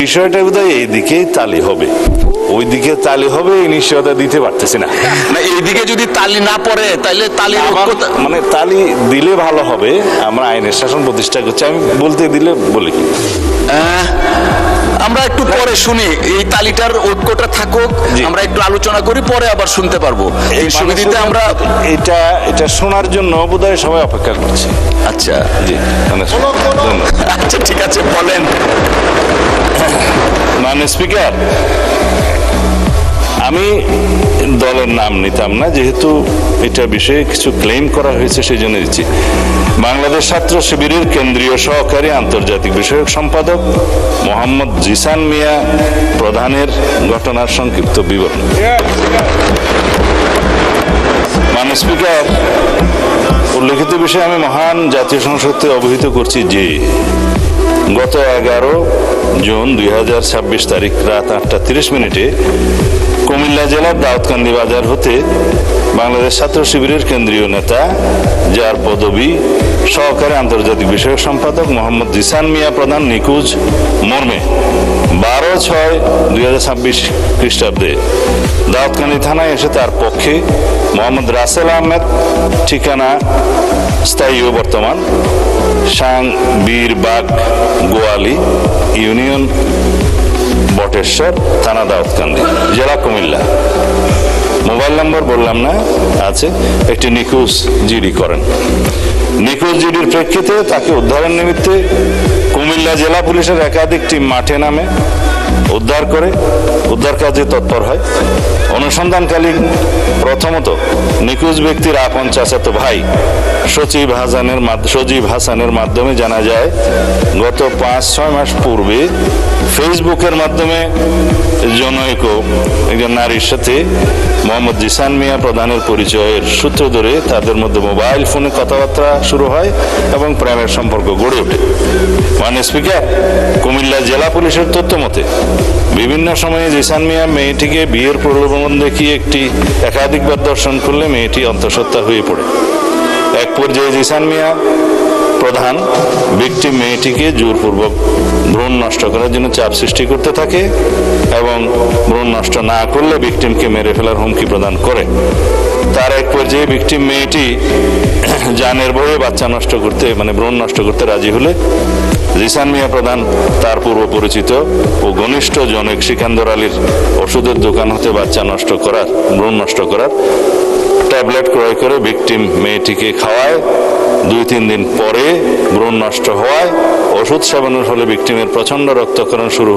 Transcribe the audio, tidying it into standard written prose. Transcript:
বিষয়টা বোধহয় এইদিকেই তালি হবে, ওইদিকে তালি হবে, এই নিশ্চয়তা দিতে পারতেছি না। না, এইদিকে যদি তালি না পড়ে তাহলে তালির মানে তালি দিলে ভালো হবে। আমরা আইনের শাসন প্রতিষ্ঠা করছি, আমি বলতে দিলে বলি কি আমরা একটু পরে শুনি, এই তালিটার ঐক্যটা থাকুক, আমরা একটু আলোচনা করি, পরে আবার শুনতে পারবো। এই সুবিধাতে আমরা এটা শোনার জন্য বোধহয় সবাই অপেক্ষা করছে। আচ্ছা জি, আচ্ছা ঠিক আছে, বলেন। মাননীয় স্পিকার, আমি দলের নাম নিতাম না, যেহেতু এটা বিষয়ে কিছু ক্লেম করা হয়েছে সেই জন্য দিচ্ছি। বাংলাদেশ ছাত্র শিবিরের কেন্দ্রীয় সহকারী আন্তর্জাতিক বিষয়ক সম্পাদক মোহাম্মদ জিসান মিয়া প্রধানের ঘটনার সংক্ষিপ্ত বিবরণ। মাননীয় স্পিকার, উল্লেখিত বিষয়ে আমি মহান জাতীয় সংসদকে অবহিত করছি যে গত 11 জুন 2026 তারিখ রাত 8:30 কুমিল্লা জেলার দাউদকান্দি বাজার হতে বাংলাদেশ ছাত্র শিবিরের কেন্দ্রীয় নেতা, যার পদবি সহকারী আন্তর্জাতিক বিষয়ক সম্পাদক মোহাম্মদ জিসান মিয়া প্রধান নিখোঁজ মর্মে 12/6/2026 খ্রিস্টাব্দে দাউদকান্দি থানায় এসে তার পক্ষে মোহাম্মদ রাসেল আহমেদ, ঠিকানা স্থায়ী ও বর্তমান বীরবাগ গোয়ালি ইউনিয়ন বটেশ্বর থানা দাউদকান্দি জেলা কুমিল্লা, মোবাইল নম্বর বললাম না আছে, একটি নিখোঁজ জিডি করেন। নিখোঁজ জিডির প্রেক্ষিতে তাকে উদ্ধারের নিমিত্তে কুমিল্লা জেলা পুলিশের একাধিক টিম মাঠে নামে উদ্ধার করে উদ্ধার কাজে তৎপর হয়। অনুসন্ধানকালীন প্রথমত নিখোঁজ ব্যক্তির আপন চাচাতো ভাই সজীব হাসানের মাধ্যমে জানা যায় গত 5-6 মাস পূর্বে ফেসবুকের মাধ্যমে জনৈক একজন নারীর সাথে মোহাম্মদ জিসান মিয়া প্রধানের পরিচয়ের সূত্র ধরে তাদের মধ্যে মোবাইল ফোনে কথাবার্তা শুরু হয় এবং প্রেমের সম্পর্ক গড়ে ওঠে। মাননীয় স্পিকার, কুমিল্লা জেলা পুলিশের তথ্য মতে বিভিন্ন সময়ে জিসান মিয়া মেয়েটিকে বিয়ের প্রলোভন দেখিয়ে একাধিকবার দর্শন করলে মেয়েটি অন্তঃসত্ত্বা হয়ে পড়ে। এক পর্যায়ে জিসান মিয়া প্রধান ভিকটিম মেয়েটিকে জোরপূর্বক ভ্রূণ নষ্ট করার জন্য চাপ সৃষ্টি করতে থাকে এবং ভ্রূণ নষ্ট না করলে ভিকটিমকে মেরে ফেলার হুমকি প্রদান করে। তার এক পর্যায়ে ভিকটিম মেয়েটি জানের ভয়ে বাচ্চা নষ্ট করতে ভ্রূণ নষ্ট করতে রাজি হলে জিসান মিয়া প্রধান তার পূর্ব পরিচিত ও ঘনিষ্ঠ জনৈক সিকান্দর আলীর ওষুধের দোকান হতে ভ্রূণ নষ্ট করার ট্যাবলেট ক্রয় করে ভিকটিম মেয়েটিকে খাওয়ায়। 2-3 দিন পরে ভ্রূণ নষ্ট হওয়ায় ওষুধ সেবনের ফলে ভিকটিমের প্রচন্ড রক্তক্ষরণ শুরু হলে